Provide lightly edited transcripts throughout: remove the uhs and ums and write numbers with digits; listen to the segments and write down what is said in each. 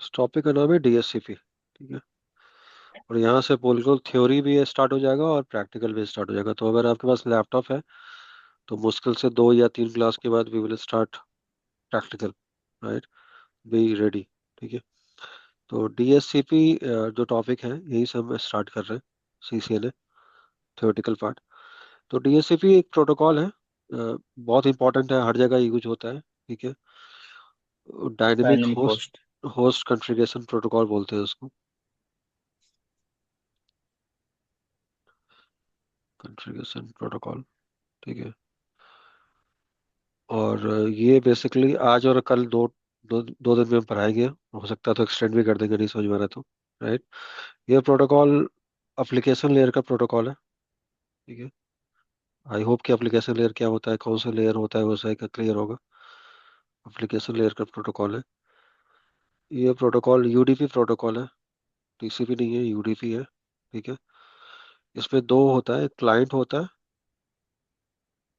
इस टॉपिक का नाम है डीएससीपी, ठीक है। और यहाँ से बिल्कुल थ्योरी भी स्टार्ट हो जाएगा और प्रैक्टिकल भी स्टार्ट हो जाएगा। तो अगर आपके पास लैपटॉप है तो मुश्किल से 2 या 3 क्लास के बाद we will start practical, right. Be ready, ठीक है। तो डीएससीपी जो टॉपिक है यही से हम स्टार्ट कर रहे हैं, सीसीएनए थ्योरेटिकल पार्ट। तो डीएससीपी एक प्रोटोकॉल है, बहुत इंपॉर्टेंट है, हर जगह यूज होता है, ठीक है। Dynamic dynamic host host. Host configuration protocol बोलते हैं उसको, कॉन्फ़िगरेशन प्रोटोकॉल, ठीक है। और ये बेसिकली आज और कल दो दिन में हम पढ़ाएंगे, हो सकता है तो एक्सटेंड भी कर देंगे, नहीं समझ में आ रहा तो, राइट। ये प्रोटोकॉल एप्लीकेशन लेयर का प्रोटोकॉल है, ठीक है। आई होप कि एप्लीकेशन लेयर क्या होता है, कौन सा लेयर होता है, वो सही का क्लियर होगा। एप्लीकेशन लेयर का प्रोटोकॉल है ये प्रोटोकॉल, यूडीपी प्रोटोकॉल है, टीसीपी नहीं है, यूडीपी है, ठीक है। इसमें दो होता है, क्लाइंट होता है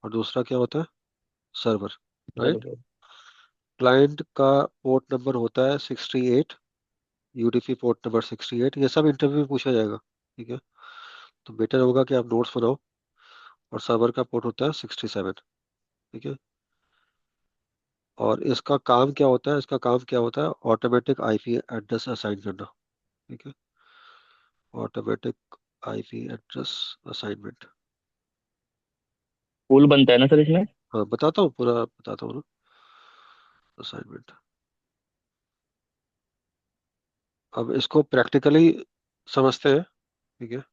और दूसरा क्या होता है, सर्वर, राइट। बरोबर। क्लाइंट का पोर्ट नंबर होता है 68, यूडीपी पोर्ट नंबर 68, ये सब इंटरव्यू में पूछा जाएगा, ठीक है। तो बेटर होगा कि आप नोट्स बनाओ। और सर्वर का पोर्ट होता है 67, ठीक है। और इसका काम क्या होता है, इसका काम क्या होता है, ऑटोमेटिक आईपी एड्रेस असाइन करना, ठीक है। Automatic IP address assignment. Pool बनता है ना सर इसमें? हाँ बताता हूँ, पूरा बताता हूँ ना। असाइनमेंट, अब इसको प्रैक्टिकली समझते हैं, ठीक है।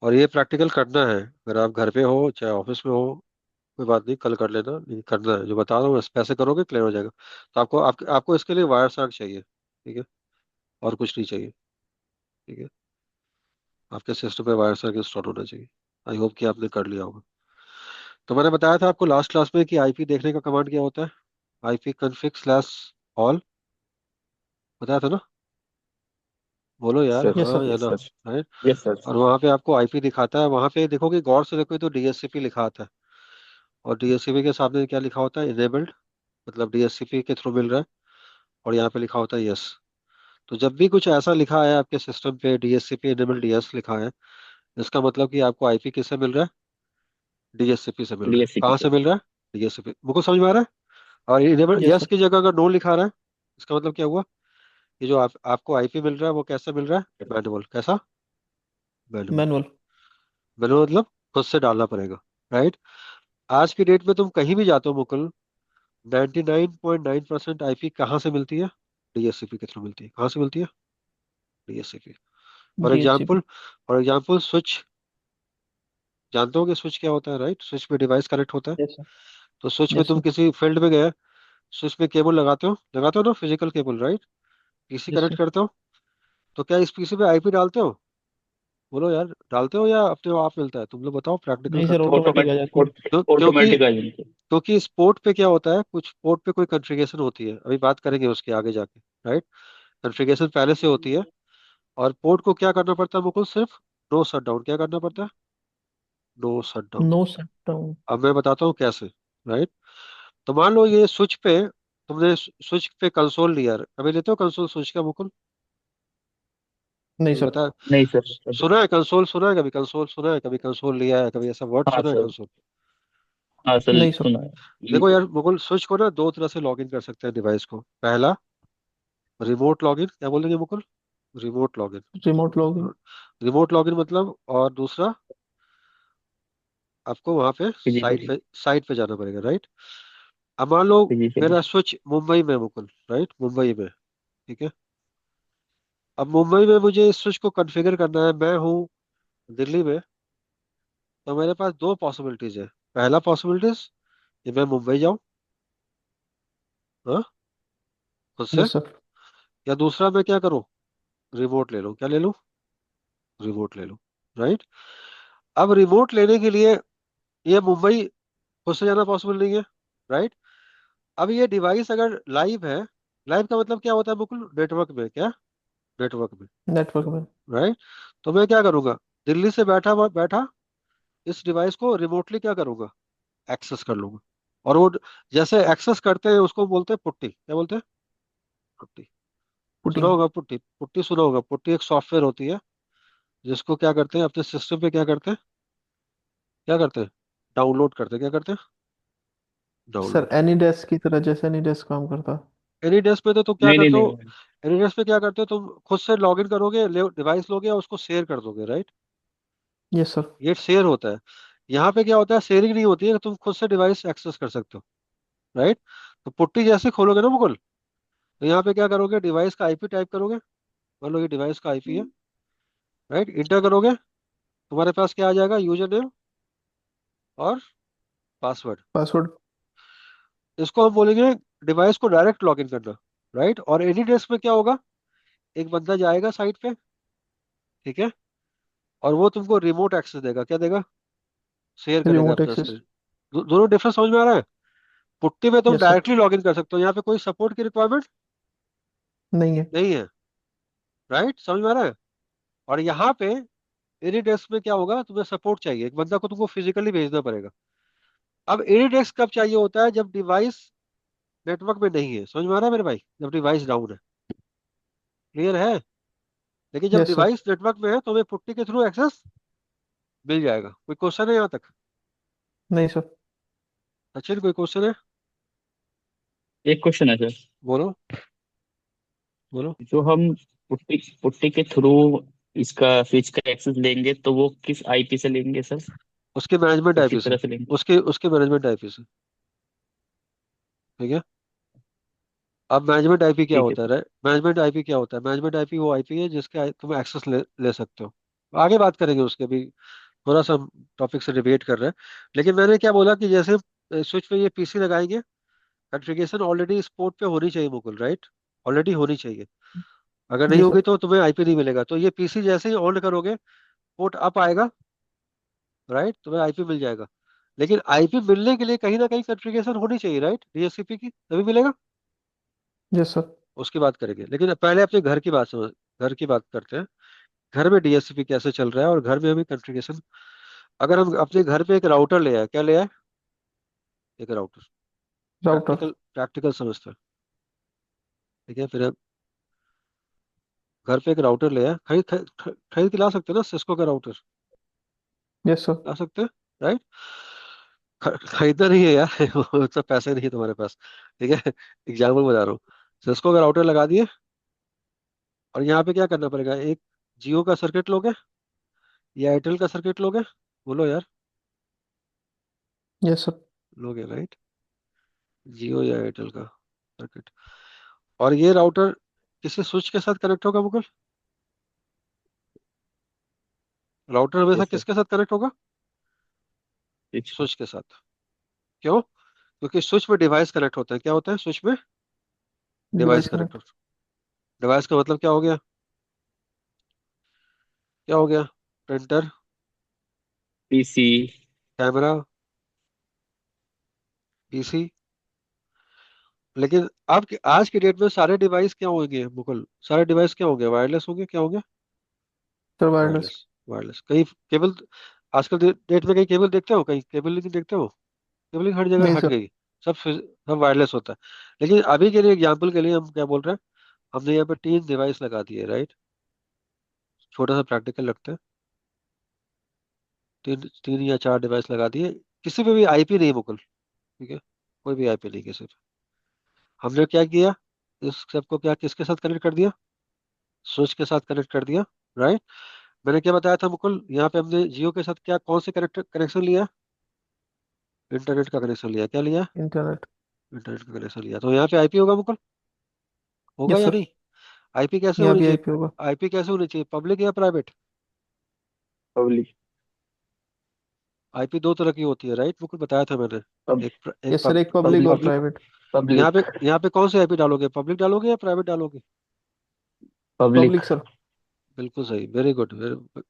और ये प्रैक्टिकल करना है, अगर आप घर पे हो चाहे ऑफिस में हो, कोई बात नहीं, कल कर लेना, नहीं करना है जो बता रहा हूँ, पैसे करोगे क्लियर हो जाएगा। तो आपको इसके लिए वायर सर्च चाहिए, ठीक है। और कुछ नहीं चाहिए, ठीक है। आपके सिस्टम पे वायर सर्च इंस्टॉल होना चाहिए। आई होप कि आपने कर लिया होगा। तो मैंने बताया था आपको लास्ट क्लास में कि आईपी देखने का कमांड क्या होता है, आईपी कॉन्फिग स्लैश ऑल, बताया था ना। बोलो यार, सर। यस हाँ सर। या यस ना, सर। राइट। Yes sir. और वहाँ पे आपको आईपी दिखाता है, वहाँ पे देखोगे, गौर से देखोगे तो डीएससीपी लिखा आता है। और डीएससीपी के सामने क्या लिखा होता है, इनेबल्ड, मतलब डीएससीपी के थ्रू मिल रहा है। और यहाँ पे लिखा होता है यस। तो जब भी कुछ ऐसा लिखा है आपके सिस्टम पे, डीएससीपी इनेबल्ड यस लिखा है, इसका मतलब कि आपको आईपी किससे मिल रहा है, डीएससीपी से मिल रहा है। डीएससीपी कहाँ से। से मिल रहा है, डीएससीपी, मुझको समझ में आ रहा है। और इनेबल यस यस सर। की जगह अगर नो लिखा रहा है, इसका मतलब क्या हुआ, ये जो आपको आईपी मिल रहा है वो कैसे मिल रहा है, मैनुअल, कैसा, मैनुअल। मैनुअल। मैनुअल मतलब खुद से डालना पड़ेगा, राइट। आज की डेट में तुम कहीं भी जाते हो मुकुल, 99.9% आईपी कहाँ से मिलती है, डीएससीपी के थ्रू मिलती है। कहाँ से मिलती है, DSCP. For DHCP. Example, for example switch, जानते हो कि स्विच क्या होता है, राइट। स्विच में डिवाइस कनेक्ट होता है। Yes sir. तो स्विच में यस तुम सर। किसी फील्ड में गए, स्विच में केबल लगाते हो ना, physical cable, right. PC yes connect sir. करते हो। तो क्या इस पीसी पे आईपी डालते हो, बोलो यार, डालते हो या अपने आप मिलता है, तुम लोग बताओ, प्रैक्टिकल नहीं सर, करते हो। ऑटोमेटिक आ जाती है। क्योंकि ऑटोमेटिक आ जाएंगे। क्योंकि इस पोर्ट पे क्या होता है, कुछ पोर्ट पे कोई कॉन्फ़िगरेशन होती है, अभी बात करेंगे उसके आगे जाके, राइट। कॉन्फ़िगरेशन पहले से होती है। और पोर्ट को क्या करना पड़ता है मुकुल, सिर्फ नो शट डाउन, क्या करना पड़ता है, no shut down. No shut down. अब मैं बताता हूँ कैसे, राइट। तो मान लो ये स्विच पे, तुमने स्विच पे कंसोल लिया, कभी लेते हो कंसोल स्विच का मुकुल, नहीं कभी सर। बताया, नहीं सर अभी। सुना है कंसोल, सुना है कभी कंसोल, सुना है कभी कंसोल लिया है, कभी ऐसा वर्ड हाँ सुना है सर। कंसोल। हाँ सर नहीं सर। सुना है। देखो ये यार मुकुल, स्विच को ना दो तरह से लॉग इन कर सकते हैं डिवाइस को। पहला, रिमोट लॉगिन, क्या बोलेंगे Mukul, remote login. Remote logging. Remote login मतलब, और दूसरा, आपको वहां पे फिजिकली। साइट पे जाना पड़ेगा, राइट। अब मान लो फिजिकली। मेरा स्विच मुंबई में है मुकुल, राइट, मुंबई में, ठीक है। अब मुंबई में मुझे इस स्विच को कॉन्फ़िगर करना है, मैं हूँ दिल्ली में। तो मेरे पास दो पॉसिबिलिटीज है। पहला पॉसिबिलिटीज, कि मैं मुंबई जाऊँ, हाँ, खुद से। Yes sir. या दूसरा मैं क्या करूँ, रिमोट ले लूँ, क्या ले लूँ, रिमोट ले लूँ, राइट। अब रिमोट लेने के लिए ये मुंबई खुद से जाना पॉसिबल नहीं है, राइट। अब ये डिवाइस अगर लाइव है, लाइव का मतलब क्या होता है मुकुल, नेटवर्क में, क्या, नेटवर्क में, नेटवर्क में। राइट। तो मैं क्या करूंगा, दिल्ली से बैठा इस डिवाइस को रिमोटली क्या करूंगा, एक्सेस कर लूंगा। और वो जैसे एक्सेस करते हैं उसको बोलते हैं पुट्टी, क्या बोलते हैं, पुट्टी। सुना पुटिंग। होगा पुट्टी, पुट्टी सुना होगा। पुट्टी एक सॉफ्टवेयर होती है जिसको क्या करते हैं अपने सिस्टम पे, क्या करते हैं, क्या करते हैं, डाउनलोड करते हैं, क्या करते हैं, सर डाउनलोड। एनीडेस्क की तरह, जैसे एनीडेस्क काम करता। एनीडेस्क पे तो तुम क्या नहीं नहीं करते हो, नहीं। एनीडेस्क पे क्या करते हो तुम, खुद से लॉग इन करोगे, डिवाइस लोगे और उसको शेयर कर दोगे, राइट। Yes sir. ये शेयर होता है। यहाँ पे क्या होता है, शेयरिंग नहीं होती है, तुम खुद से डिवाइस एक्सेस कर सकते हो, राइट। तो पुट्टी जैसे खोलोगे ना मुकुल, तो यहाँ पे क्या करोगे, डिवाइस का आईपी टाइप करोगे, मान लो ये डिवाइस का आईपी है, राइट, इंटर करोगे, तुम्हारे पास क्या आ जाएगा, यूजर नेम और पासवर्ड। पासवर्ड। इसको हम बोलेंगे डिवाइस को डायरेक्ट लॉग इन करना, राइट। और एनी डेस्क में क्या होगा, एक बंदा जाएगा साइट पे, ठीक है, और वो तुमको रिमोट एक्सेस देगा, क्या देगा, शेयर करेगा रिमोट अपना एक्सेस। स्क्रीन। दोनों डिफरेंस समझ में आ रहा है। पुट्टी में तुम yes sir. Directly log in कर सकते हो, यहाँ पे कोई सपोर्ट की रिक्वायरमेंट नहीं है। नहीं है, राइट, समझ में आ रहा है। और यहाँ पे एनी डेस्क में क्या होगा, तुम्हें सपोर्ट चाहिए, एक बंदा को तुमको फिजिकली भेजना पड़ेगा। अब एनी डेस्क कब चाहिए होता है, जब डिवाइस नेटवर्क में नहीं है, समझ में आ रहा है मेरे भाई, जब डिवाइस डाउन है, क्लियर है। लेकिन जब यस सर। डिवाइस नेटवर्क में है तो हमें पुट्टी के थ्रू एक्सेस मिल जाएगा। कोई क्वेश्चन है यहाँ तक, नहीं सर। सचिन, कोई क्वेश्चन है, एक क्वेश्चन है सर। बोलो, बोलो। जो हम पुट्टी पुट्टी के थ्रू इसका स्विच का एक्सेस लेंगे तो वो किस आईपी से लेंगे सर? उसके मैनेजमेंट किसकी आईपी से, तरह से लेंगे? उसके उसके मैनेजमेंट आईपी से, ठीक है। अब मैनेजमेंट आईपी क्या ठीक है होता सर। है, मैनेजमेंट आईपी क्या होता है, मैनेजमेंट आईपी वो आईपी है जिसके तुम एक्सेस ले सकते हो। आगे बात करेंगे उसके भी, थोड़ा सा टॉपिक से डिबेट कर रहे हैं। लेकिन मैंने क्या बोला कि जैसे स्विच पे ये पीसी लगाएंगे, कॉन्फ़िगरेशन ऑलरेडी इस पोर्ट पे होनी चाहिए मुकुल, राइट, ऑलरेडी होनी चाहिए। अगर नहीं जी होगी सर। तो तुम्हें आईपी नहीं मिलेगा। तो ये पीसी जैसे ही ऑन करोगे, पोर्ट अप आएगा, राइट, तुम्हें आईपी मिल जाएगा। लेकिन आईपी मिलने के लिए कहीं ना कहीं कॉन्फ़िगरेशन होनी चाहिए, राइट, डीएचसीपी की, तभी मिलेगा। Yes sir. उसकी बात करेंगे, लेकिन पहले अपने घर की बात समझ, घर की बात करते हैं। घर में डीएचसीपी कैसे चल रहा है और घर में हमें कॉन्फ़िगरेशन। अगर हम अपने घर पे एक राउटर ले आए, क्या ले आए, एक राउटर, राउटर। प्रैक्टिकल प्रैक्टिकल समझते हैं, ठीक है। फिर हम घर पे एक राउटर ले आए, खरीद के ला सकते हैं ना, सिस्को का राउटर यस सर। ला सकते हैं, राइट। खरीदना नहीं है यार, वो सब पैसे नहीं है तुम्हारे पास, ठीक है, एग्जाम्पल बता रहा हूँ। सिस्को का राउटर लगा दिए, और यहाँ पे क्या करना पड़ेगा, एक जियो का सर्किट लोगे या एयरटेल का सर्किट लोगे, बोलो यार, यस सर। लोगे, राइट, जियो या एयरटेल का सर्किट। और ये राउटर किसी स्विच के साथ कनेक्ट होगा मुकुल, राउटर हमेशा यस सर। किसके साथ कनेक्ट होगा, ठीक है। स्विच के साथ। क्यों, क्योंकि स्विच में डिवाइस कनेक्ट होते हैं, क्या होता है स्विच में, डिवाइस डिवाइस कनेक्ट कनेक्ट। होता है। डिवाइस का मतलब क्या हो गया, क्या हो गया, प्रिंटर, पीसी। Camera, PC. लेकिन अब आज की डेट में सारे डिवाइस क्या होंगे मुकुल, सारे डिवाइस क्या होंगे, वायरलेस होंगे, क्या होंगे, सर वायरलेस, वायरलेस। वायरलेस। कहीं केबल, आजकल डेट में कहीं केबल देखते हो, कहीं केबल नहीं देखते हो, केबल हर जगह नहीं हट सर। गई, सब वायरलेस होता है। लेकिन अभी के लिए एग्जाम्पल के लिए हम क्या बोल रहे हैं, हमने यहाँ पे 3 डिवाइस लगा दिए, राइट, छोटा सा प्रैक्टिकल रखते हैं, 3 3 या 4 डिवाइस लगा दिए, किसी पे भी आईपी नहीं मुकुल, ठीक है, कोई भी आईपी नहीं किसी पे। हमने क्या किया, इस सबको क्या किसके साथ कनेक्ट कर दिया, स्विच के साथ कनेक्ट कर दिया, राइट। मैंने क्या बताया था मुकुल, यहाँ पे हमने जियो के साथ क्या, कौन से कनेक्शन लिया, इंटरनेट का कनेक्शन लिया, क्या लिया, इंटरनेट। इंटरनेट का कनेक्शन लिया। तो यहाँ पे आईपी होगा मुकुल, होगा यस या सर। नहीं, आईपी कैसे यहाँ होनी भी चाहिए, आईपी होगा। आईपी कैसे होनी चाहिए, पब्लिक या प्राइवेट। पब्लिक। आईपी 2 तरह की होती है, राइट, मुकुल बताया था मैंने, पब एक यस सर, एक पब्लिक और पब्लिक। प्राइवेट। तो यहाँ पे, पब्लिक। यहाँ पे कौन सी आईपी डालोगे, पब्लिक डालोगे या प्राइवेट डालोगे, पब्लिक। Public sir. बिल्कुल सही, वेरी गुड,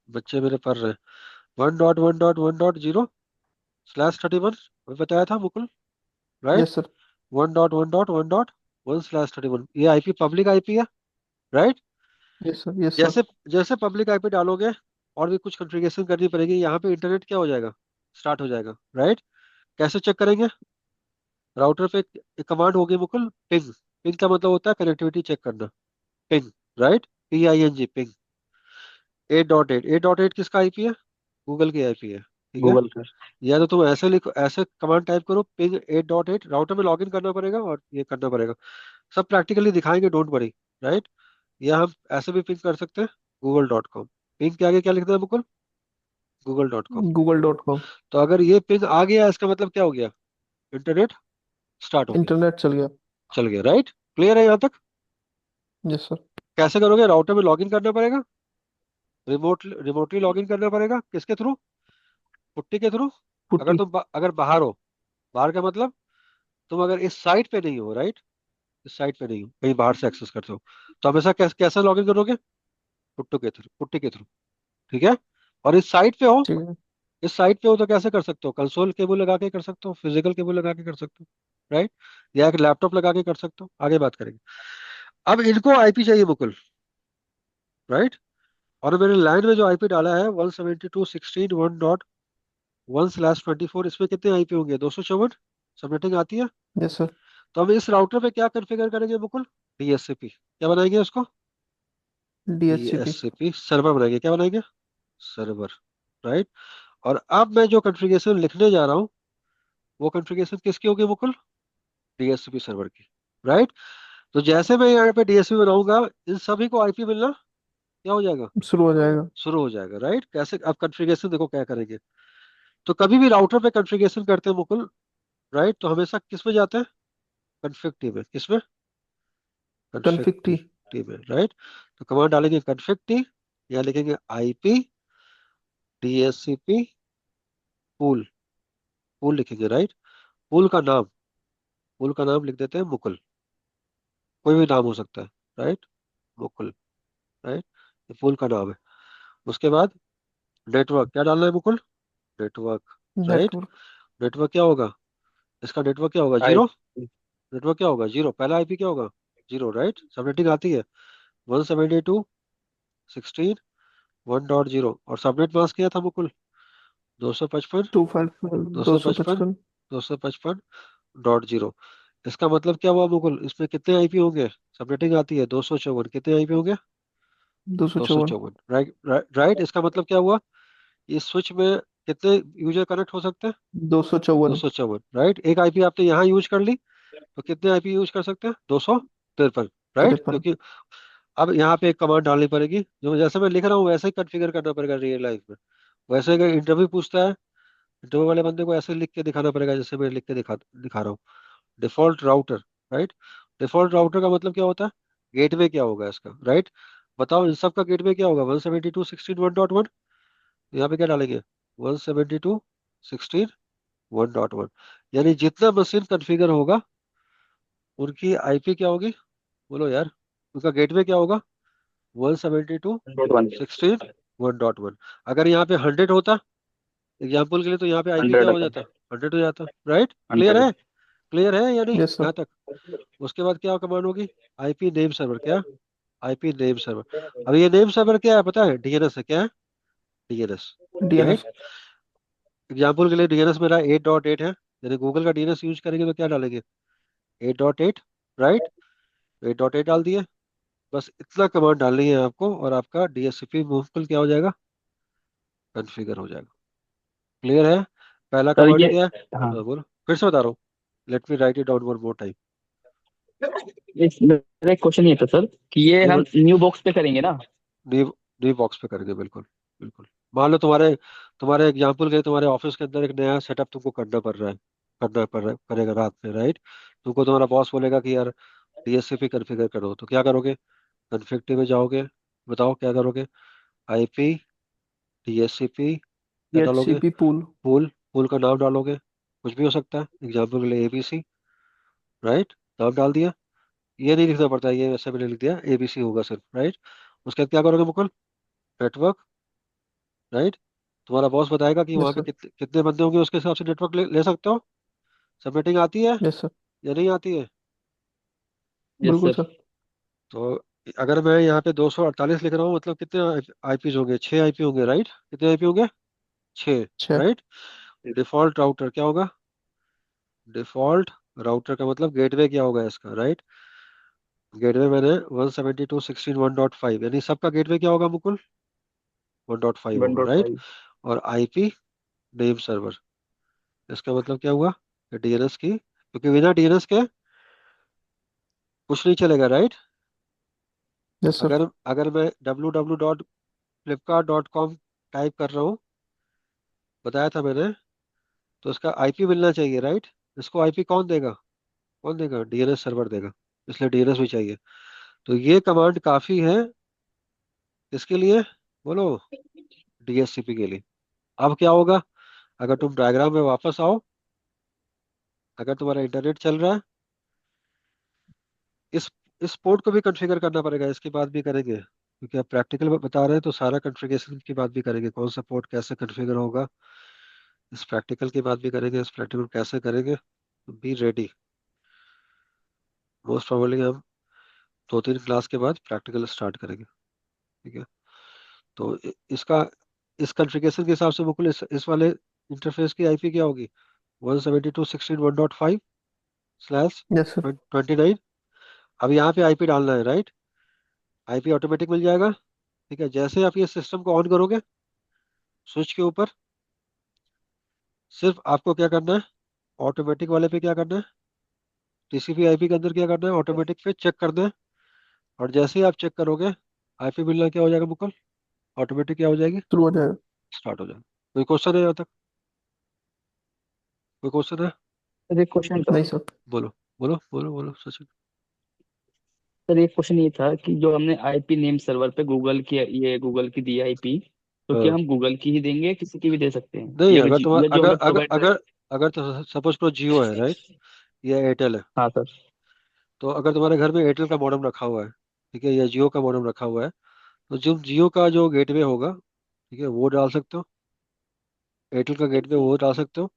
बच्चे मेरे पढ़ रहे हैं। 1.1.1.0/31 बताया था मुकुल, राइट, यस सर। 1.1.1.1/31, ये आईपी पब्लिक आईपी है, right. Yes sir. Yes sir. जैसे जैसे पब्लिक आईपी डालोगे, और भी कुछ कॉन्फ़िगरेशन करनी पड़ेगी, यहाँ पे इंटरनेट क्या हो जाएगा, स्टार्ट हो जाएगा, राइट। कैसे चेक करेंगे, राउटर पे एक कमांड होगी मुकुल, पिंग, पिंग का मतलब होता है कनेक्टिविटी चेक करना, पिंग, राइट, PING, पिंग। 8.8, 8.8 किसका आईपी है? गूगल की आईपी है, ठीक है। गूगल का। या तो तुम ऐसे लिखो, ऐसे कमांड टाइप करो, पिंग 8.8, राउटर में लॉगिन करना पड़ेगा और ये करना पड़ेगा। सब प्रैक्टिकली दिखाएंगे, डोंट वरी, राइट। या हम ऐसे भी पिंग कर सकते हैं, google.com। पिंग के आगे क्या लिखना है मुकुल? google.com। google.com। तो अगर ये पिंग आ गया, इसका मतलब क्या हो गया? इंटरनेट स्टार्ट हो गया, इंटरनेट चल गया। चल गया, राइट। क्लियर है यहाँ तक? Yes sir. कैसे करोगे? राउटर में लॉगिन करना पड़ेगा, रिमोटली लॉगिन करना पड़ेगा, किसके थ्रू? पुट्टी के थ्रू। अगर पुट्टी। तुम अगर बाहर हो, बाहर का मतलब तुम अगर इस साइट पे नहीं हो, राइट, इस साइट पे नहीं हो, कहीं बाहर से एक्सेस करते हो, तो हमेशा कैसे लॉगिन करोगे? पुट्टू के थ्रू, पुट्टी के थ्रू, ठीक है। और इस साइट पे हो, ठीक है। इस साइट पे हो तो कैसे कर सकते हो? कंसोल केबल लगा के कर सकते हो, फिजिकल केबल लगा के कर सकते हो, राइट। या एक लैपटॉप लगा के कर सकते हो, आगे बात करेंगे। अब इनको आईपी चाहिए मुकुल, राइट। और मैंने लाइन में जो आईपी डाला है 172.16.1/24, इसमें कितने आईपी होंगे? 254। सबनेटिंग आती है। Yes sir. तो हम इस राउटर पे क्या कॉन्फ़िगर करेंगे मुकुल? DHCP, क्या बनाएंगे उसको? DHCP। DHCP सर्वर बनाएंगे, क्या बनाएंगे? Server, right. और अब मैं जो कॉन्फ़िगरेशन लिखने जा रहा हूँ, वो कॉन्फ़िगरेशन किसकी होगी मुकुल? DHCP सर्वर की, राइट। तो जैसे मैं यहाँ पे DHCP बनाऊंगा, इन सभी को आईपी मिलना क्या हो जाएगा? शुरू हो जाएगा। शुरू हो जाएगा, राइट। कैसे? अब कॉन्फ़िगरेशन देखो क्या करेंगे। तो कभी भी राउटर पे कॉन्फ़िगरेशन करते हैं मुकुल, राइट, तो हमेशा किस में जाते हैं? कॉन्फ़िग टी में। किसमें? Config config T, T. T में, राइट। तो कमांड डालेंगे कॉन्फ़िग टी, या लिखेंगे आईपी DHCP पूल, पूल लिखेंगे, राइट। पूल का नाम, पूल का नाम लिख देते हैं मुकुल, कोई भी नाम हो सकता है, राइट, मुकुल, राइट। ये पूल का नाम है। उसके बाद नेटवर्क क्या डालना है Mukul? Network, right. Network. Network क्या होगा? इसका नेटवर्क क्या होगा? आई। जीरो। नेटवर्क क्या होगा? जीरो। पहला आईपी क्या होगा? Zero, right. सबनेटिंग आती है 172.16.1.0, और सबनेट मास्क क्या था मुकुल? 255, 255। दो दो सौ सौ पचपन पचपन 255.0। इसका मतलब क्या हुआ मुकुल? इसमें कितने आईपी होंगे? सबनेटिंग आती है 254, कितने आईपी होंगे? दो सौ दो सौ चौवन चौवन राइट, राइट। इसका मतलब क्या हुआ? इस स्विच में कितने यूजर कनेक्ट हो सकते हैं? 254। 254, राइट। एक आईपी आपने यहाँ यूज कर ली, तो कितने आईपी यूज कर सकते हैं? 253, राइट। 53। क्योंकि अब यहाँ पे एक कमांड डालनी पड़ेगी, जो जैसे मैं लिख रहा हूँ वैसे ही कॉन्फ़िगर करना पड़ेगा रियल लाइफ में। वैसे अगर इंटरव्यू पूछता है, इंटरव्यू वाले बंदे को ऐसे लिख के दिखाना पड़ेगा जैसे मैं लिख के दिखा रहा हूँ। Default router, right. Default router का मतलब क्या होता है? गेटवे क्या होगा इसका, राइट। बताओ इन सब का गेटवे क्या होगा? 172.16.1.1। यहाँ पे क्या डालेंगे? 172.16.1.1। यानी जितना मशीन कॉन्फ़िगर होगा, उनकी आईपी क्या होगी? बोलो यार। उनका गेटवे क्या होगा? One seventy two dot one. Sixteen 1.1। अगर यहाँ पे 100 होता, एग्जाम्पल के लिए, तो यहाँ पे आईपी क्या 100। हो जाता? 100 हो जाता, राइट। क्लियर 100। है? क्लियर है या नहीं यस सर। यहाँ तक? उसके बाद क्या कमांड होगी? आईपी नेम सर्वर, क्या? IP name server. अब ये नेम सर्वर क्या है पता है? डीएनएस है, क्या है? DNS, right. DNS। एग्जाम्पल के लिए डीएनएस मेरा 8.8 है, यदि गूगल का डीएनएस यूज करेंगे तो क्या डालेंगे? 8.8, राइट। 8.8 डाल दिए। बस इतना कमांड डालनी है आपको, और आपका डीएससीपी मूवफुल क्या हो जाएगा? कॉन्फ़िगर हो जाएगा। क्लियर है? पहला सर कमांड ये। क्या है? हाँ। हाँ बोलो, फिर से बता रहा हूँ। Let me right it down one more time. मेरा एक क्वेश्चन ये था सर कि ये नहीं, हम न्यू बॉक्स पे करेंगे ना। न्यू न्यू बॉक्स पे करेंगे, बिल्कुल, बिल्कुल। मान लो तुम्हारे तुम्हारे एग्जाम्पल के लिए तुम्हारे ऑफिस के अंदर एक नया सेटअप तुमको करना पड़ रहा है, करना पड़ रहा है, करेगा रात में, राइट। तुमको तुम्हारा बॉस बोलेगा कि यार डीएससीपी कॉन्फ़िगर करो, तो क्या करोगे? कॉन्फ़िग में जाओगे, बताओ क्या करोगे? आईपी डीएससीपी क्या डालोगे? DHCP pool. पूल, पूल का नाम डालोगे, कुछ भी हो सकता है, एग्जाम्पल के लिए एबीसी, राइट। नाम डाल दिया। ये नहीं लिखना पड़ता है, ये वैसे मैंने लिख दिया, एबीसी होगा सिर्फ, राइट। उसके बाद क्या करोगे मुकुल? Network, right. तुम्हारा बॉस बताएगा कि यस वहाँ के सर। कितने बंदे होंगे, उसके हिसाब से नेटवर्क ले सकते हो। सबमिटिंग आती है यस सर। या नहीं आती है? यस बिल्कुल सर। सर। तो अगर मैं यहाँ पे 248 लिख रहा हूँ, मतलब कितने आईपीज होंगे? 6 आईपी होंगे, राइट। कितने आईपी होंगे? 6, 6। राइट। डिफॉल्ट राउटर क्या होगा? डिफॉल्ट राउटर का मतलब गेटवे क्या होगा इसका, राइट। गेटवे मैंने 172.16.1.5, यानी सबका गेटवे क्या होगा मुकुल? 1.5 वन होगा, डॉट राइट? फाइव और आईपी नेम सर्वर, इसका मतलब क्या हुआ? डीएनएस की, क्योंकि बिना डीएनएस के कुछ नहीं चलेगा, राइट? Yes sir. अगर अगर मैं www.flipkart.com टाइप कर रहा हूँ, बताया था मैंने, तो इसका आईपी मिलना चाहिए, राइट? इसको आईपी कौन देगा? कौन देगा? डीएनएस सर्वर देगा। इसलिए डीएनएस भी चाहिए। तो ये कमांड काफी है इसके लिए, बोलो, डीएससीपी के लिए। अब क्या होगा? अगर तुम डायग्राम में वापस आओ, अगर तुम्हारा इंटरनेट चल रहा है, इस इस पोर्ट को भी कॉन्फ़िगर करना पड़ेगा, इसकी बात भी करेंगे, क्योंकि आप प्रैक्टिकल में बता रहे हैं तो सारा कॉन्फ़िगरेशन की बात भी करेंगे, कौन सा पोर्ट कैसे कॉन्फ़िगर होगा, इस प्रैक्टिकल की बात भी करेंगे, इस प्रैक्टिकल कैसे करेंगे। Be ready. मोस्ट प्रोबेबली हम 2-3 क्लास के बाद प्रैक्टिकल स्टार्ट करेंगे, ठीक है? तो इसका, इस कॉन्फ़िगरेशन के हिसाब से मुकुल इस वाले इंटरफेस की आईपी क्या होगी? 172.16.1.5 यस सर। 29। अब यहाँ पे आईपी डालना है, राइट? आईपी ऑटोमेटिक मिल जाएगा, ठीक है? जैसे आप ये सिस्टम को ऑन करोगे स्विच के ऊपर, सिर्फ आपको क्या करना है, ऑटोमेटिक वाले पे क्या करना है, टीसीपी आईपी के अंदर क्या करना है, ऑटोमेटिक पे चेक करना है। और जैसे ही आप चेक करोगे, आईपी मिलना क्या हो जाएगा मुकुल? ऑटोमेटिक क्या हो जाएगी? शुरू हो जाएगा। स्टार्ट हो जाएगा। कोई क्वेश्चन है यहाँ तक? कोई क्वेश्चन है? सर एक क्वेश्चन था। नहीं सर। बोलो, बोलो, बोलो, बोलो सचिन। सर एक क्वेश्चन ये था कि जो हमने आईपी नेम सर्वर पे गूगल की, ये गूगल की दी आईपी, तो क्या हाँ। हम गूगल की ही देंगे या किसी की भी दे सकते हैं, नहीं, या अगर तुम्हारा, या जो अगर हमें अगर प्रोवाइड करे। अगर अगर तो सपोज करो जियो है, राइट? या एयरटेल है, हाँ सर। तो अगर तुम्हारे घर में एयरटेल का मॉडेम रखा हुआ है, ठीक है, या जियो का मॉडेम रखा हुआ है, तो जो जियो का जो गेटवे होगा, ठीक है, वो डाल सकते हो। एयरटेल का गेटवे वो डाल सकते हो।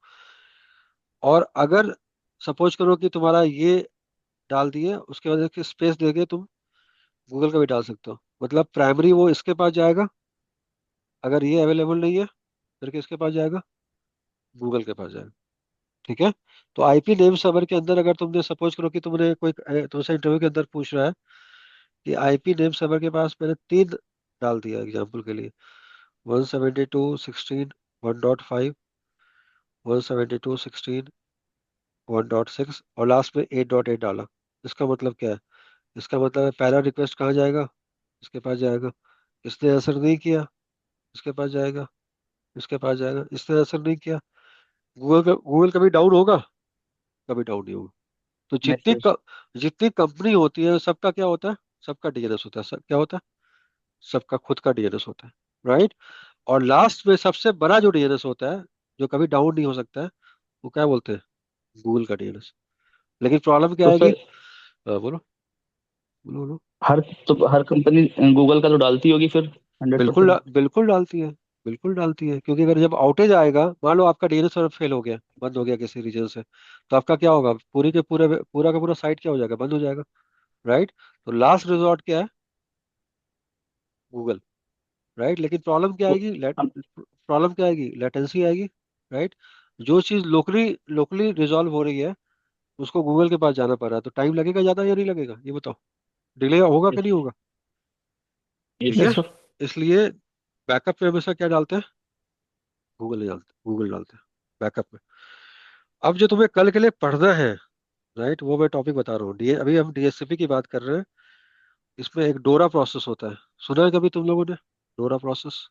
और अगर सपोज करो कि तुम्हारा ये डाल दिए, उसके बाद एक स्पेस देके तुम गूगल का भी डाल सकते हो। मतलब प्राइमरी वो इसके पास जाएगा, अगर ये अवेलेबल नहीं है फिर किसके पास जाएगा? गूगल के पास जाएगा, ठीक है? तो आईपी नेम सर्वर के अंदर अगर तुमने सपोज करो कि तुमने कोई तुमसे इंटरव्यू के अंदर पूछ रहा है कि आईपी नेम सर्वर के पास मैंने 3 डाल दिया एग्जाम्पल के लिए, 172.16.1.5, 172.16.1.6, और लास्ट में 8.8 डाला। इसका मतलब क्या है? इसका मतलब है पहला रिक्वेस्ट कहाँ जाएगा? इसके पास जाएगा। इसने आंसर नहीं किया, इसके पास जाएगा। इसके पास जाएगा, इसने आंसर नहीं किया। गूगल कभी डाउन होगा? कभी डाउन नहीं होगा। तो नहीं सर। जितनी कंपनी होती है सबका क्या होता है? सबका डीएनएस होता है। क्या होता है? सबका खुद का डीएनएस होता है, राइट? और लास्ट में सबसे बड़ा जो डीएनएस होता है, जो कभी डाउन नहीं हो सकता है, वो क्या बोलते हैं? गूगल का डीएनएस। लेकिन प्रॉब्लम क्या तो आएगी? सर बोलो, बोलो, बोलो। हर तो हर कंपनी गूगल का तो डालती होगी फिर, हंड्रेड परसेंट बिल्कुल डालती है। बिल्कुल डालती है, क्योंकि अगर जब आउटेज आएगा, मान लो आपका डीएनएस सर्वर फेल हो गया, बंद हो गया किसी रीजन से, तो आपका क्या होगा? पूरी के पूरे पूरा का पूरा साइट क्या हो जाएगा? बंद हो जाएगा, राइट? तो लास्ट रिजॉर्ट क्या है? Google, right? लेकिन प्रॉब्लम क्या तो आएगी? हम। प्रॉब्लम क्या आएगी? लेटेंसी आएगी, राइट? जो चीज लोकली लोकली रिजॉल्व हो रही है, उसको गूगल के पास जाना पड़ रहा है, तो टाइम लगेगा ज्यादा या नहीं लगेगा? ये बताओ, डिले होगा कि यस। नहीं होगा? ठीक यस है? Yes sir. सर। इसलिए बैकअप में हमेशा क्या डालते हैं? गूगल डालते हैं बैकअप में। अब जो तुम्हें कल के लिए पढ़ना है, राइट, वो मैं टॉपिक बता रहा हूँ। डी अभी हम डीएससीपी की बात कर रहे हैं। इसमें एक डोरा प्रोसेस होता है, सुना है कभी तुम लोगों ने? डोरा प्रोसेस।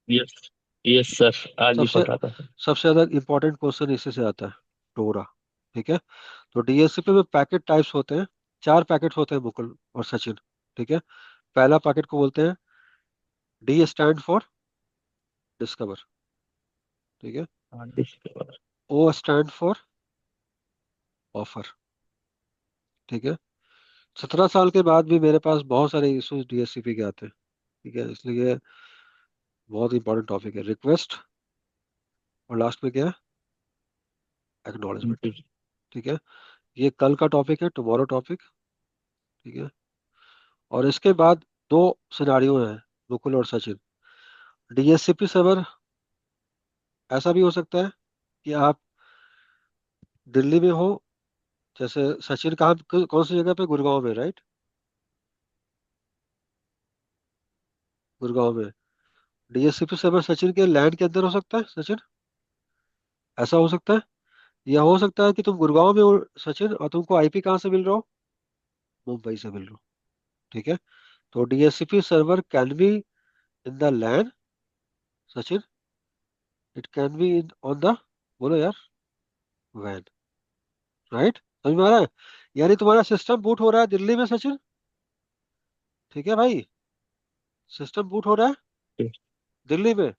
यस। यस सर, आज भी सबसे पढ़ रहा था सर। सबसे ज्यादा इंपॉर्टेंट क्वेश्चन इसी से आता है, डोरा, ठीक है? तो डीएससीपी में पैकेट टाइप्स होते हैं। 4 पैकेट होते हैं मुकुल और सचिन, ठीक है? पहला पैकेट को बोलते हैं, डी स्टैंड फॉर डिस्कवर, ठीक है? हाँ discover. O stand for offer, ठीक है? 17 साल के बाद भी मेरे पास बहुत सारे इश्यूज डीएससीपी के आते हैं, ठीक है? इसलिए बहुत इंपॉर्टेंट टॉपिक है। रिक्वेस्ट, और लास्ट में क्या है? एक्नॉलेजमेंट, ठीक है? ये कल का टॉपिक है, टुमारो टॉपिक, ठीक है? और इसके बाद 2 सिनारियो हैं मुकुल और सचिन। डीएससीपी सर्वर ऐसा भी हो सकता है कि आप दिल्ली में हो, जैसे सचिन कहाँ, कौन सी जगह पे? गुड़गांव में, राइट? गुड़गांव में, डीएससीपी सर्वर सचिन के लैंड के अंदर हो सकता है सचिन, ऐसा हो सकता है। या हो सकता है कि तुम गुड़गांव में हो सचिन, और तुमको आईपी कहाँ से मिल रहा हो, मुंबई से मिल रहा हो। ठीक है, तो DSCP server can be in the land Sachin, it can be in on the, बोलो यार, वैन। राइट, समझ में आ रहा है? यानी तुम्हारा सिस्टम बूट हो रहा है दिल्ली में सचिन, ठीक है भाई, सिस्टम बूट हो रहा है दिल्ली में,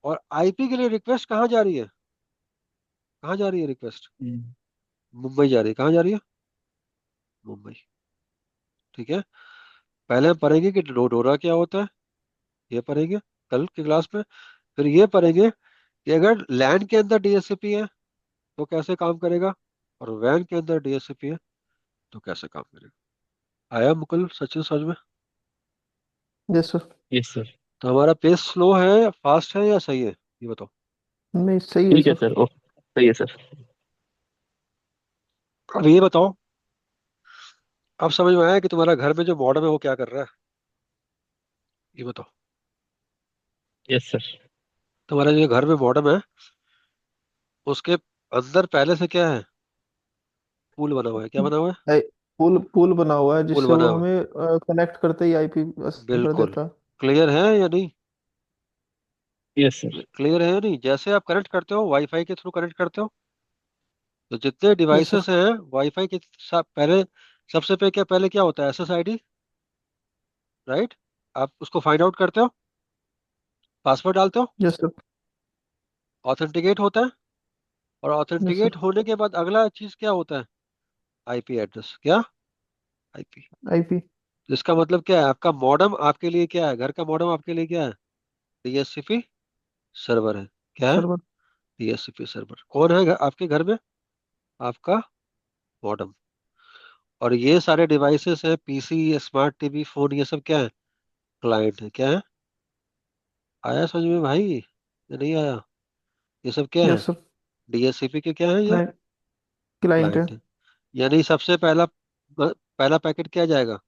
और आईपी के लिए रिक्वेस्ट कहाँ जा रही है, कहाँ जा रही है रिक्वेस्ट, हम्म, मुंबई जा रही है। कहाँ जा रही है, मुंबई। ठीक है, पहले हम पढ़ेंगे कि डोडोरा क्या होता है, ये पढ़ेंगे कल की क्लास में। फिर ये पढ़ेंगे कि अगर लैंड के अंदर डीएससीपी है तो कैसे काम करेगा, और वैन के अंदर डीएससीपी है तो कैसे काम करेगा। आया मुकुल सचिन समझ में? Yes sir. Yes sir. तो हमारा पेस स्लो है, फास्ट है, या सही है, ये बताओ। नहीं, सही है ठीक है सर। सर, ओके, सही है सर। अब ये बताओ, अब समझ में आया कि तुम्हारा घर में जो मॉडर्न है वो क्या कर रहा है, ये बताओ। Yes sir. तुम्हारा जो घर में मॉडर्न है उसके अंदर पहले से क्या है, पूल बना हुआ है, क्या बना हुआ है, आई- पुल पुल बना हुआ है पूल जिससे बना वो हुआ है, हमें कनेक्ट करते ही आईपी कर बिल्कुल। देता। क्लियर है या नहीं, यस सर। क्लियर है या नहीं? जैसे आप कनेक्ट करते हो वाईफाई के थ्रू कनेक्ट करते हो, तो जितने यस सर। डिवाइसेस हैं वाईफाई के पहले, सबसे पे क्या, पहले क्या होता है, एसएसआईडी, राइट। आप उसको फाइंड आउट करते हो, पासवर्ड डालते हो, यस सर। ऑथेंटिकेट होता है, और यस ऑथेंटिकेट सर। होने के बाद अगला चीज क्या होता है, आईपी एड्रेस, क्या, आईपी। आईपी जिसका मतलब क्या है, आपका मॉडेम आपके लिए क्या है, घर का मॉडेम आपके लिए क्या है, डीएससीपी सर्वर है। क्या है, सर्वर। DSCP server. कौन है आपके घर में, आपका मॉडेम। और ये सारे डिवाइसेस हैं, पीसी, स्मार्ट टीवी, फोन, ये सब क्या है, क्लाइंट है। क्या है, आया समझ में भाई या नहीं आया? ये सब क्या है, यस सर। डीएससीपी के क्या है, ये क्लाइंट। क्लाइंट है। क्लाइंट है। यानी सबसे पहला पहला पैकेट क्या जाएगा,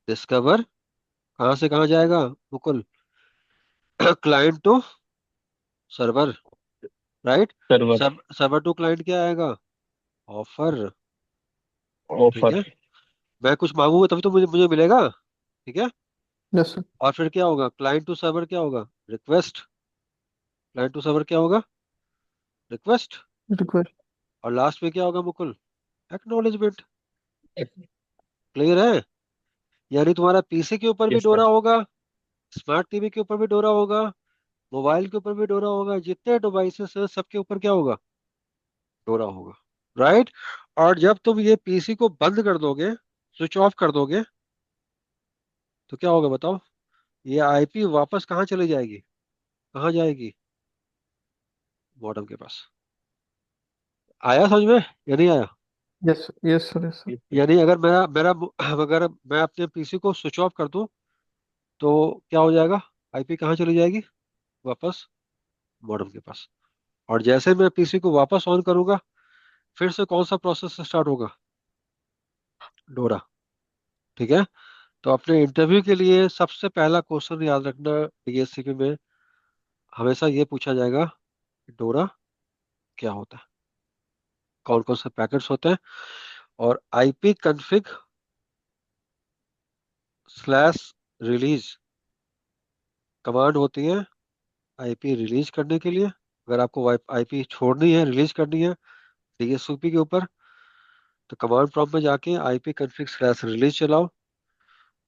डिस्कवर, कहाँ से कहाँ जाएगा Mukul, client to server, right. Server. सब सर्वर टू क्लाइंट क्या आएगा, ऑफर। ठीक ऑफर। है, मैं कुछ मांगूंगा तभी तो मुझे मुझे मिलेगा। ठीक है, यस सर। और फिर क्या होगा, क्लाइंट टू सर्वर क्या होगा, रिक्वेस्ट, क्लाइंट टू सर्वर क्या होगा, रिक्वेस्ट। रिक्वेस्ट। और लास्ट में क्या होगा मुकुल, एक्नॉलेजमेंट। क्लियर है? यानी तुम्हारा पीसी के ऊपर भी यस डोरा सर। होगा, स्मार्ट टीवी के ऊपर भी डोरा होगा, मोबाइल के ऊपर भी डोरा होगा, जितने डिवाइसेस है सबके ऊपर क्या होगा, डोरा होगा, राइट। और जब तुम ये पीसी को बंद कर दोगे, स्विच ऑफ कर दोगे, तो क्या होगा बताओ, ये आईपी वापस कहाँ चली जाएगी, कहाँ जाएगी, मॉडेम के पास। आया समझ में या नहीं आया? Yes. Yes sir. Yes sir. Yes sir. यानी अगर मेरा मेरा अगर मैं अपने पीसी को स्विच ऑफ कर दूं तो क्या हो जाएगा, आईपी कहाँ चली जाएगी, वापस मॉडेम के पास। और जैसे मैं पीसी को वापस ऑन करूंगा, फिर से कौन सा प्रोसेस स्टार्ट होगा, डोरा। ठीक है, तो अपने इंटरव्यू के लिए सबसे पहला क्वेश्चन याद रखना, डीएससीपी में हमेशा ये पूछा जाएगा कि डोरा क्या होता है, कौन कौन से पैकेट्स होते हैं, और IP config slash release command होती है आईपी रिलीज करने के लिए। अगर आपको आईपी छोड़नी है, रिलीज करनी है डीएससीपी के ऊपर, तो कमांड प्रॉम्प्ट में जाके आईपी कन्फिग स्लैश रिलीज चलाओ।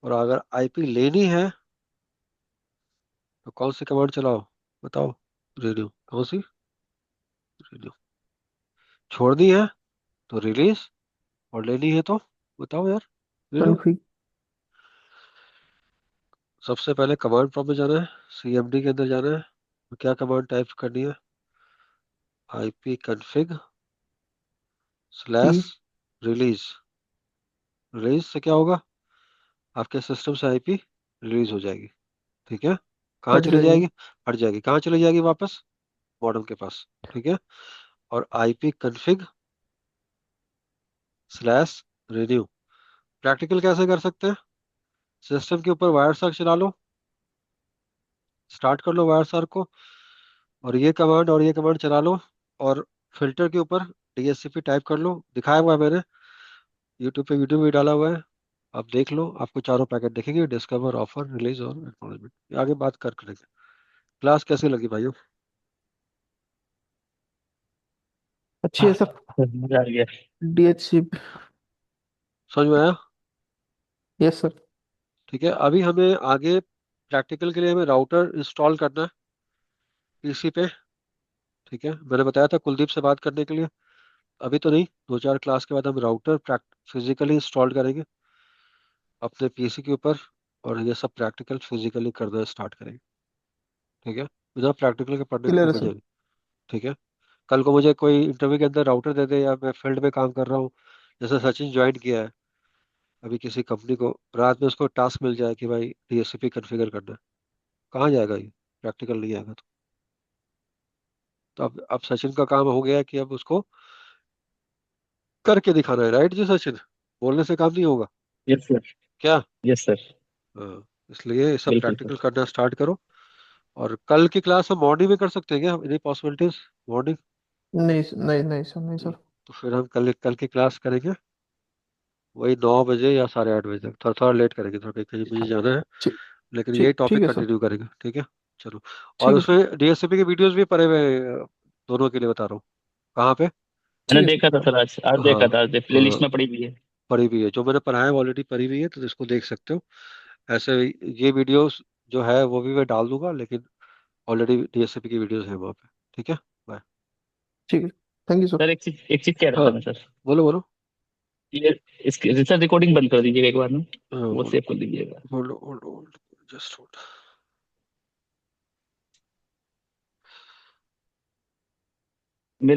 और अगर आईपी लेनी है तो कौन सी कमांड चलाओ, बताओ, रिन्यू। कौन सी, रिन्यू। छोड़नी है तो रिलीज, और लेनी है तो बताओ यार, रिन्यू। कन्फिग। सबसे पहले कमांड प्रॉम्प्ट में जाना है, सीएमडी के अंदर जाना है, तो क्या कमांड टाइप करनी है, IP config P. Slash release. Release से क्या होगा, आपके सिस्टम से आईपी रिलीज हो जाएगी। ठीक है, कहाँ हट चली जाएगी। जाएगी, हट जाएगी, कहाँ चली जाएगी, वापस मॉडेम के पास। ठीक है, और IP config slash renew practical कैसे कर सकते हैं, सिस्टम के ऊपर वायर सर्च चला लो, स्टार्ट कर लो वायर सार को, और ये कमांड चला लो, और फिल्टर के ऊपर डीएससीपी टाइप कर लो, दिखाया हुआ है मैंने, यूट्यूब पे वीडियो भी डाला हुआ है। आप देख लो, आपको चारों पैकेट दिखेंगे, डिस्कवर, ऑफर, रिलीज और एक्नॉलेजमेंट। आगे बात कर करेंगे। क्लास कैसी लगी भाइयों? अच्छी है सर। मजा आ गया। DHC। समझ में आया? Yes sir. ठीक है, अभी हमें आगे प्रैक्टिकल के लिए हमें राउटर इंस्टॉल करना है पीसी पे। ठीक है, मैंने बताया था कुलदीप से बात करने के लिए। अभी तो नहीं, 2-4 क्लास के बाद हम राउटर फिजिकली इंस्टॉल करेंगे अपने पीसी के ऊपर, और ये सब प्रैक्टिकल फिजिकली करना स्टार्ट करेंगे। ठीक है, बिना प्रैक्टिकल के पढ़ने का क्लियर कोई है मजा सर। नहीं। ठीक है, कल को मुझे कोई इंटरव्यू के अंदर राउटर दे दे, या मैं फील्ड में काम कर रहा हूँ, जैसे सचिन ज्वाइन किया है अभी किसी कंपनी को, रात में उसको टास्क मिल जाए कि भाई डीएससीपी कॉन्फ़िगर करना है, कहाँ जाएगा ये? प्रैक्टिकल नहीं आएगा तो अब सचिन का काम हो गया है कि अब उसको करके दिखाना है, राइट जी सचिन? बोलने से काम नहीं होगा यस सर। क्या? Yes sir. हाँ, इसलिए ये सब बिल्कुल प्रैक्टिकल सर। करना स्टार्ट करो। और कल की क्लास हम मॉर्निंग में कर सकते हैं क्या, एनी पॉसिबिलिटीज? मॉर्निंग? नहीं नहीं नहीं सर, नहीं सर। तो फिर हम कल कल की क्लास करेंगे वही 9 बजे या 8:30 बजे तक, थोड़ा थोड़ा लेट करेंगे, थोड़ा कहीं मुझे जाना है, ठीक। लेकिन यही ठीक ठीक टॉपिक है सर। कंटिन्यू करेंगे। ठीक है, चलो। और ठीक है सर। उसमें डीएससीपी के वीडियोस भी पड़े हुए हैं, दोनों के लिए बता रहा हूँ। कहाँ पे? मैंने ठीक है सर। देखा था सर, आज आज हाँ देखा था, आज प्ले हाँ, लिस्ट में पड़ी हुई है। पड़ी हुई है, जो मैंने पढ़ाया है ऑलरेडी पड़ी हुई है, तो इसको देख सकते हो। ऐसे ये वीडियोस जो है वो भी मैं डाल दूंगा, लेकिन ऑलरेडी डीएससीपी की वीडियोस है वहाँ पे। ठीक है, बाय। ठीक है। Thank you sir. सर एक चीज कह रहा हाँ, था मैं सर। बोलो बोलो। ये इसकी सर रिकॉर्डिंग बंद कर दीजिएगा एक बार ना, वो होल्ड सेव कर दीजिएगा। Hold hold hold, just hold.